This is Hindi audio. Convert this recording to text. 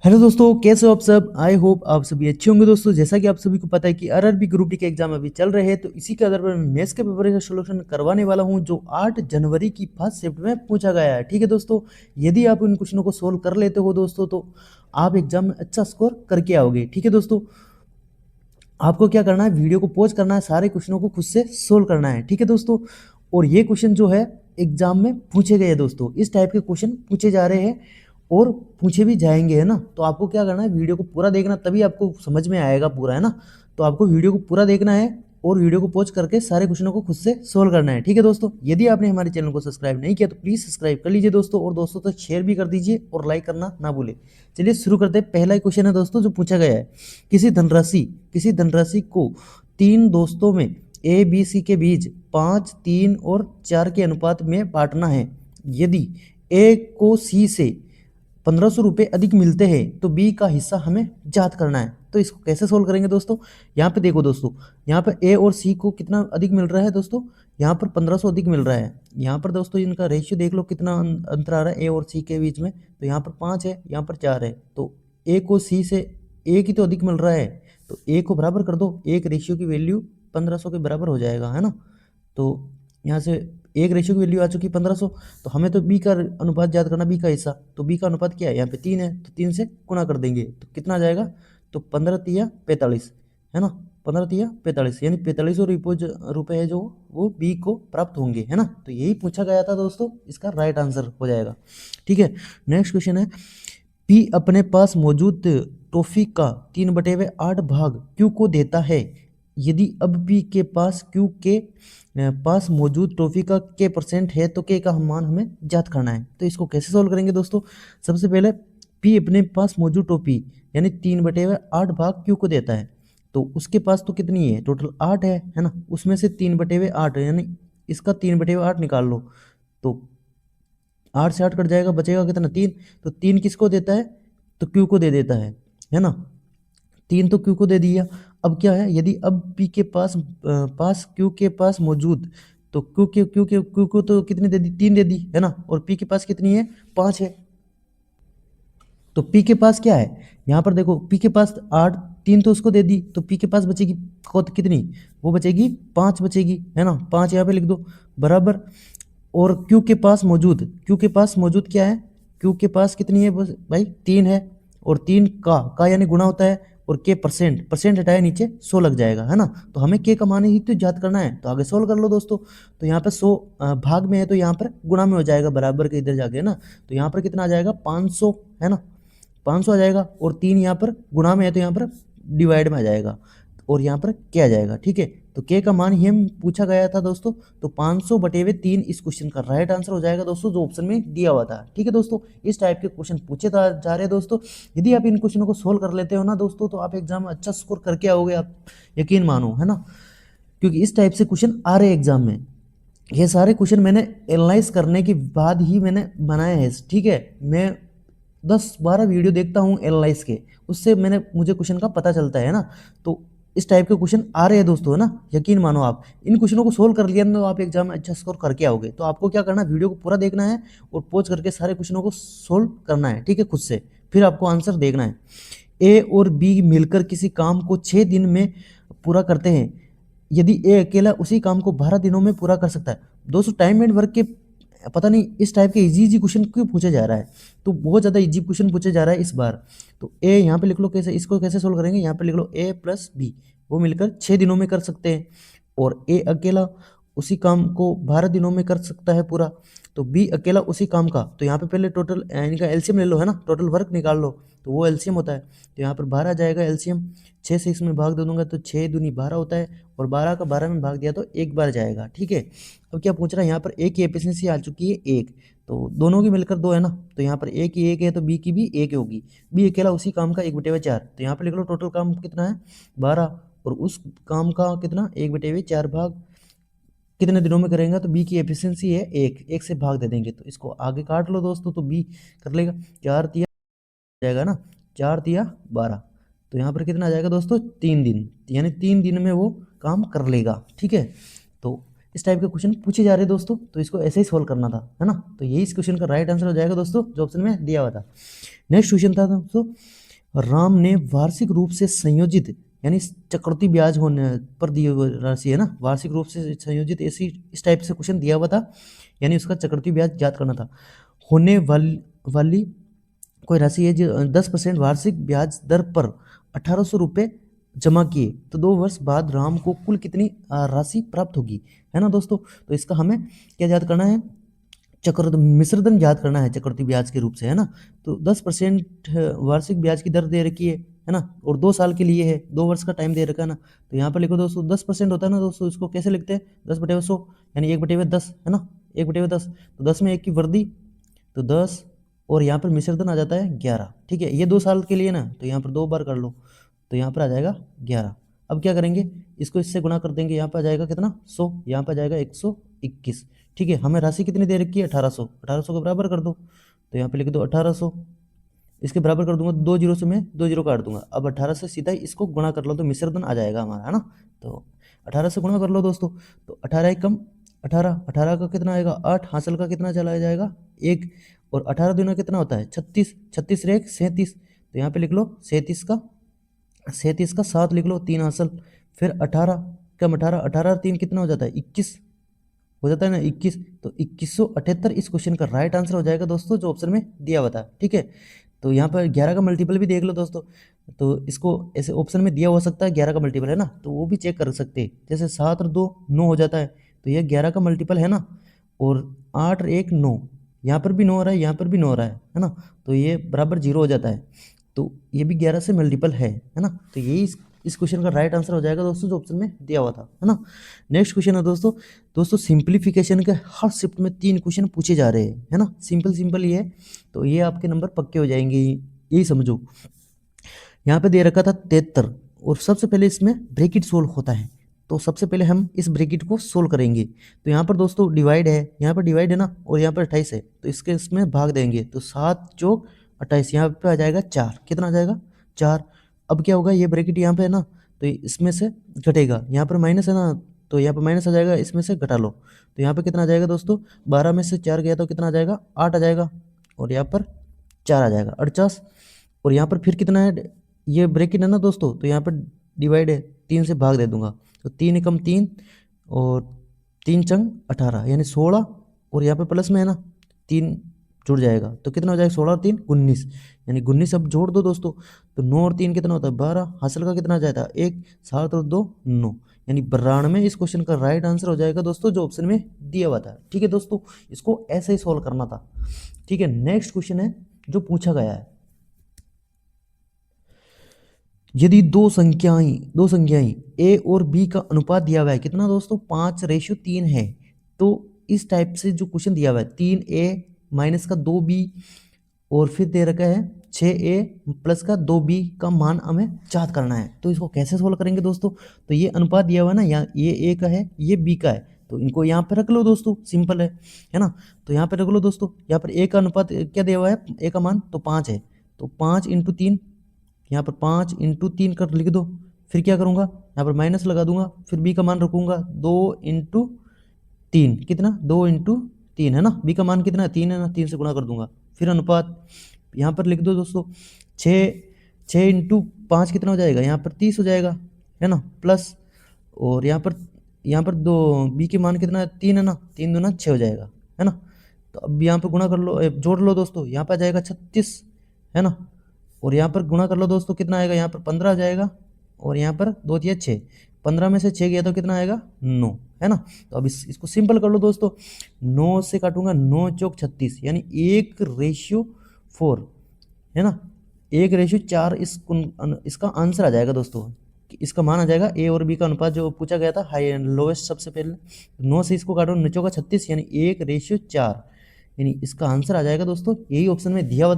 हेलो दोस्तों, कैसे हो आप सब। आई होप आप सभी अच्छे होंगे। दोस्तों, जैसा कि आप सभी को पता है कि आरआरबी ग्रुप डी के एग्जाम अभी चल रहे हैं, तो इसी के आधार पर मैं मैथ्स के पेपर का सोल्यूशन करवाने वाला हूं जो 8 जनवरी की फर्स्ट शिफ्ट में पूछा गया है। ठीक है दोस्तों, यदि आप इन क्वेश्चनों को सोल्व कर लेते हो दोस्तों, तो आप एग्जाम में अच्छा स्कोर करके आओगे। ठीक है दोस्तों, आपको क्या करना है, वीडियो को पॉज करना है, सारे क्वेश्चनों को खुद से सोल्व करना है। ठीक है दोस्तों, और ये क्वेश्चन जो है एग्जाम में पूछे गए हैं दोस्तों, इस टाइप के क्वेश्चन पूछे जा रहे हैं और पूछे भी जाएंगे, है ना। तो आपको क्या करना है, वीडियो को पूरा देखना, तभी आपको समझ में आएगा पूरा, है ना। तो आपको वीडियो को पूरा देखना है और वीडियो को पॉज करके सारे क्वेश्चनों को खुद से सोल्व करना है। ठीक है दोस्तों, यदि आपने हमारे चैनल को सब्सक्राइब नहीं किया तो प्लीज़ सब्सक्राइब कर लीजिए दोस्तों, और दोस्तों तक शेयर भी कर दीजिए और लाइक करना ना भूलें। चलिए शुरू करते हैं। पहला क्वेश्चन है दोस्तों जो पूछा गया है, किसी धनराशि को 3 दोस्तों में ए बी सी के बीच 5, 3 और 4 के अनुपात में बांटना है। यदि ए को सी से 1500 रुपये अधिक मिलते हैं तो बी का हिस्सा हमें ज्ञात करना है। तो इसको कैसे सोल्व करेंगे दोस्तों, यहाँ पे देखो दोस्तों, यहाँ पे ए और सी को कितना अधिक मिल रहा है दोस्तों, यहाँ पर 1500 अधिक मिल रहा है। यहाँ पर दोस्तों इनका रेशियो देख लो कितना अंतर आ रहा है ए और सी के बीच में। तो यहाँ पर 5 है, यहाँ पर 4 है, तो ए को सी से एक ही तो अधिक मिल रहा है, तो ए को बराबर कर दो। एक रेशियो की वैल्यू 1500 के बराबर हो जाएगा, है ना। तो यहाँ से एक रेशियो की वैल्यू आ चुकी 1500, तो हमें तो बी का अनुपात याद करना, बी का हिस्सा। तो बी का अनुपात क्या है, यहाँ पे 3 है, तो 3 से गुणा कर देंगे तो कितना आ जाएगा, तो 15 तिया 45, है ना। 15 तिया 45 यानी 4500 रुपये है जो वो बी को प्राप्त होंगे, है ना। तो यही पूछा गया था दोस्तों, इसका राइट आंसर हो जाएगा। ठीक है, नेक्स्ट क्वेश्चन है, पी अपने पास मौजूद टॉफी का 3/8 भाग क्यू को देता है। यदि अब पी के पास क्यू के पास मौजूद टॉफी का के परसेंट है तो के का मान हमें ज्ञात करना है। तो इसको कैसे सोल्व करेंगे दोस्तों, सबसे पहले पी अपने पास मौजूद टॉफी यानी 3/8 भाग क्यू को देता है, तो उसके पास तो कितनी है, टोटल 8 है ना। उसमें से 3/8 यानी इसका 3/8 निकाल लो, तो 8 से 8 कट जाएगा, बचेगा कितना, 3। तो 3 किसको देता है, तो क्यू को दे देता है ना। 3 तो क्यू को दे दिया। अब क्या है, यदि अब पी के पास क्यू के पास मौजूद, तो क्यू को तो कितनी दे दी, 3 दे दी, है ना। और पी के पास कितनी है, 5 है। तो पी के पास क्या है, यहाँ पर देखो पी के पास 8, 3 तो उसको दे दी, तो पी के पास बचेगी कितनी, वो बचेगी 5 बचेगी, है ना। 5 यहाँ पे लिख दो बराबर। और क्यू के पास मौजूद क्या है, क्यू के पास कितनी है बस भाई, 3 है। और 3 का यानी गुणा होता है, और के परसेंट परसेंट हटाया नीचे 100 लग जाएगा, है ना। तो हमें के का मान ही तो याद करना है, तो आगे सोल्व कर लो दोस्तों। तो यहाँ पे 100 भाग में है, तो यहाँ पर गुणा में हो जाएगा बराबर के इधर जाके, है ना। तो यहाँ पर कितना आ जाएगा, 500, है ना। 500 आ जाएगा, और 3 यहाँ पर गुणा में है तो यहाँ पर डिवाइड में आ जाएगा, और यहाँ पर क्या आ जाएगा। ठीक है, तो के का मान ही हम पूछा गया था दोस्तों, तो 500/3 इस क्वेश्चन का राइट आंसर हो जाएगा दोस्तों, जो ऑप्शन में दिया हुआ था। ठीक है दोस्तों, इस टाइप के क्वेश्चन पूछे जा रहे हैं दोस्तों। यदि आप इन क्वेश्चनों को सोल्व कर लेते हो ना दोस्तों, तो आप एग्जाम में अच्छा स्कोर करके आओगे, आप यकीन मानो, है ना। क्योंकि इस टाइप से क्वेश्चन आ रहे हैं एग्जाम में। ये सारे क्वेश्चन मैंने एनालाइज करने के बाद ही मैंने बनाए हैं। ठीक है, मैं 10-12 वीडियो देखता हूँ एनालाइज के, उससे मुझे क्वेश्चन का पता चलता है ना। तो इस टाइप के क्वेश्चन आ रहे हैं दोस्तों, है ना। यकीन मानो, आप इन क्वेश्चनों को सोल्व कर लिया तो आप एग्जाम में अच्छा स्कोर करके आओगे। तो आपको क्या करना है, वीडियो को पूरा देखना है और पॉज करके सारे क्वेश्चनों को सोल्व करना है। ठीक है, खुद से, फिर आपको आंसर देखना है। ए और बी मिलकर किसी काम को 6 दिन में पूरा करते हैं। यदि ए अकेला उसी काम को 12 दिनों में पूरा कर सकता है। दोस्तों, टाइम एंड वर्क के पता नहीं इस टाइप के इजी इजी क्वेश्चन क्यों पूछा जा रहा है, तो बहुत ज़्यादा इजी क्वेश्चन पूछा जा रहा है इस बार। तो ए यहाँ पे लिख लो, कैसे इसको कैसे सोल्व करेंगे, यहाँ पे लिख लो ए प्लस बी, वो मिलकर 6 दिनों में कर सकते हैं। और ए अकेला उसी काम को 12 दिनों में कर सकता है पूरा, तो बी अकेला उसी काम का, तो यहाँ पे पहले टोटल इनका एलसीएम ले लो, है ना, टोटल वर्क निकाल लो, तो वो एलसीएम होता है। तो यहाँ पर 12 आ जाएगा एलसीएम, 6 से इसमें भाग दे दूंगा तो 6 दूनी 12 होता है, और 12 का 12 में भाग दिया तो एक बार जाएगा। ठीक है, अब क्या पूछ रहा है, यहाँ पर ए की एफिशिएंसी आ चुकी है 1, तो दोनों की मिलकर 2 है ना। तो यहाँ पर ए की 1 है तो बी की भी 1 होगी। बी अकेला उसी काम का 1/4, तो यहाँ पर लिख लो टोटल काम कितना है 12, और उस काम का कितना 1/4 भाग कितने दिनों में करेंगे, तो बी की एफिशिएंसी है 1, 1 से भाग दे देंगे, तो इसको आगे काट लो दोस्तों, तो बी कर लेगा 4 तिया जाएगा ना, 4 तिया 12, तो यहाँ पर कितना आ जाएगा दोस्तों 3 दिन, यानी 3 दिन में वो काम कर लेगा। ठीक है, तो इस टाइप के क्वेश्चन पूछे जा रहे हैं दोस्तों, तो इसको ऐसे ही सोल्व करना था, है ना। तो यही इस क्वेश्चन का राइट आंसर हो जाएगा दोस्तों, जो ऑप्शन में दिया हुआ था। नेक्स्ट क्वेश्चन था दोस्तों, राम ने वार्षिक रूप से संयोजित यानी चक्रवृद्धि ब्याज होने पर दी हुई राशि है ना, वार्षिक रूप से संयोजित ऐसी इस टाइप से क्वेश्चन दिया हुआ था, यानी उसका चक्रवृद्धि ब्याज याद करना था। होने वाली कोई राशि है जो 10% वार्षिक ब्याज दर पर 1800 रुपये जमा किए तो 2 वर्ष बाद राम को कुल कितनी राशि प्राप्त होगी, है ना दोस्तों। तो इसका हमें क्या याद करना है, चक्रवृद्धि मिश्रधन याद करना है चक्रवृद्धि ब्याज के रूप से, है ना। तो 10% वार्षिक ब्याज की दर दे रखी है ना, और 2 साल के लिए है, 2 वर्ष का टाइम दे रखा है ना। तो यहाँ पर लिखो दोस्तों 10% होता है ना दोस्तों, इसको कैसे लिखते हैं 10/100 यानी 1/10, है ना, 1/10। तो 10 में 1 की वृद्धि, तो 10, और यहाँ पर मिश्रधन आ जाता है 11, ठीक है। ये 2 साल के लिए ना, तो यहाँ पर 2 बार कर लो, तो यहाँ पर आ जाएगा 11। अब क्या करेंगे, इसको इससे गुणा कर देंगे, यहाँ पर आ जाएगा कितना 100, यहाँ पर आ जाएगा 121, ठीक है। हमें राशि कितनी दे रखी है 1800, 1800 के बराबर कर दो, तो यहाँ पे लिख दो 1800, इसके बराबर कर दूंगा 2 जीरो से मैं 2 जीरो काट दूंगा। अब 18 से सीधा ही इसको गुणा कर लो तो मिश्रधन आ जाएगा हमारा, है ना। तो 18 से गुणा कर लो दोस्तों, तो 18 एक कम 18, 18 का कितना आएगा 8, हासिल का कितना चला जाएगा 1, और 18 दूना कितना होता है 36, 36 रे 37, तो यहाँ पे लिख लो 37 का 7 लिख लो, 3 हासिल, फिर 18 कम 18, 18 और 3 कितना हो जाता है 21 हो जाता है ना 21, तो 2178 इस क्वेश्चन का राइट आंसर हो जाएगा दोस्तों, जो ऑप्शन में दिया हुआ था, ठीक है। तो यहाँ पर 11 का मल्टीपल भी देख लो दोस्तों, तो इसको ऐसे ऑप्शन में दिया हो सकता है 11 का मल्टीपल, है ना, तो वो भी चेक कर सकते हैं। जैसे 7 और 2 9 हो जाता है, तो यह 11 का मल्टीपल है ना, और 8 और 1 9, यहाँ पर भी 9 हो रहा है, यहाँ पर भी 9 हो रहा है ना, तो ये बराबर 0 हो जाता है, तो ये भी 11 से मल्टीपल है ना। तो यही इस क्वेश्चन का राइट आंसर हो जाएगा दोस्तों, जो ऑप्शन में दिया हुआ था, है ना। नेक्स्ट क्वेश्चन है दोस्तों सिंप्लीफिकेशन के हर शिफ्ट में 3 क्वेश्चन पूछे जा रहे हैं, है ना, सिंपल ये है, तो ये आपके नंबर पक्के हो जाएंगे, यही समझो। यहाँ पे दे रखा था 73, और सबसे पहले इसमें ब्रैकेट सोल्व होता है, तो सबसे पहले हम इस ब्रैकेट को सोल्व करेंगे। तो यहाँ पर दोस्तों डिवाइड है, यहाँ पर डिवाइड है ना, और यहाँ पर 28 है, तो इसके इसमें भाग देंगे, तो 7 चौक 28, यहाँ पे आ जाएगा 4, कितना आ जाएगा 4। अब क्या होगा, ये ब्रैकेट यहाँ पे है ना, तो इसमें से घटेगा, यहाँ पर माइनस है ना, तो यहाँ पर माइनस आ जाएगा, इसमें से घटा लो, तो यहाँ पर कितना आ जाएगा दोस्तों, 12 में से 4 गया तो कितना आ जाएगा 8 आ जाएगा, और यहाँ पर 4 आ जाएगा 48, और यहाँ पर फिर कितना है, ये ब्रैकेट है ना दोस्तों, तो यहाँ पर डिवाइड है, 3 से भाग दे दूंगा, तो 3 एकम 3, और 3 चंग 18 यानी 16, और यहाँ पे प्लस में है ना 3 जुड़ जाएगा, तो कितना हो जाएगा 16 और 3 19, यानी 19 अब जोड़ दो दोस्तों, तो 9 और 3 कितना होता है 12, हासिल का कितना आ जाता है 1, 7 और 2 9, यानी 92 इस क्वेश्चन का राइट आंसर हो जाएगा दोस्तों, जो ऑप्शन में दिया हुआ था, ठीक है दोस्तों। इसको ऐसे ही सोल्व करना था, ठीक है। नेक्स्ट क्वेश्चन है जो पूछा गया है, यदि दो संख्याएं ए और बी का अनुपात दिया हुआ है कितना दोस्तों 5:3 है, तो इस टाइप से जो क्वेश्चन दिया हुआ है 3a माइनस का 2b, और फिर दे रखा है 6a प्लस का 2b का मान हमें ज्ञात करना है, तो इसको कैसे सोल्व करेंगे दोस्तों। तो ये अनुपात दिया हुआ है ना, यहाँ ये a का है ये b का है, तो इनको यहाँ पे रख लो दोस्तों, सिंपल है ना। तो यहाँ पे रख लो दोस्तों, यहाँ पर a का अनुपात क्या दिया हुआ है, a का मान तो 5 है, तो 5 × 3, यहाँ पर 5 × 3 कर लिख दो, फिर क्या करूँगा यहाँ पर माइनस लगा दूंगा, फिर b का मान रखूँगा 2 × 3, कितना 2 × 3 है ना, b का मान कितना है 3 है ना, 3 से गुणा कर दूंगा, फिर अनुपात यहाँ पर लिख दो दोस्तों 6 × 5 कितना हो जाएगा, यहाँ पर 30 हो जाएगा, है ना, प्लस, और यहाँ पर दो b के मान कितना है 3 है ना, 3 दूना 6 हो जाएगा, है ना। तो अब यहाँ पर गुणा कर लो, जोड़ लो दोस्तों, यहाँ पर आ जाएगा 36, है ना, और यहाँ पर गुणा कर लो दोस्तों, कितना आएगा यहाँ पर 15 आ जाएगा, और यहाँ पर 2 × 6, 15 में से 6 गया तो कितना आएगा 9, है ना। तो अब इसको सिंपल कर लो दोस्तों, 9 से काटूंगा 9 चौक 36, यानी 1:4, है ना, 1:4 इसका आंसर आ जाएगा दोस्तों, इसका मान आ जाएगा ए और बी का अनुपात जो पूछा गया था, हाई एंड लोएस्ट सबसे पहले 9 से इसको काटो, 9 चौका 36 यानी 1:4, यानी इसका आंसर आ जाएगा दोस्तों, यही ऑप्शन में दिया हुआ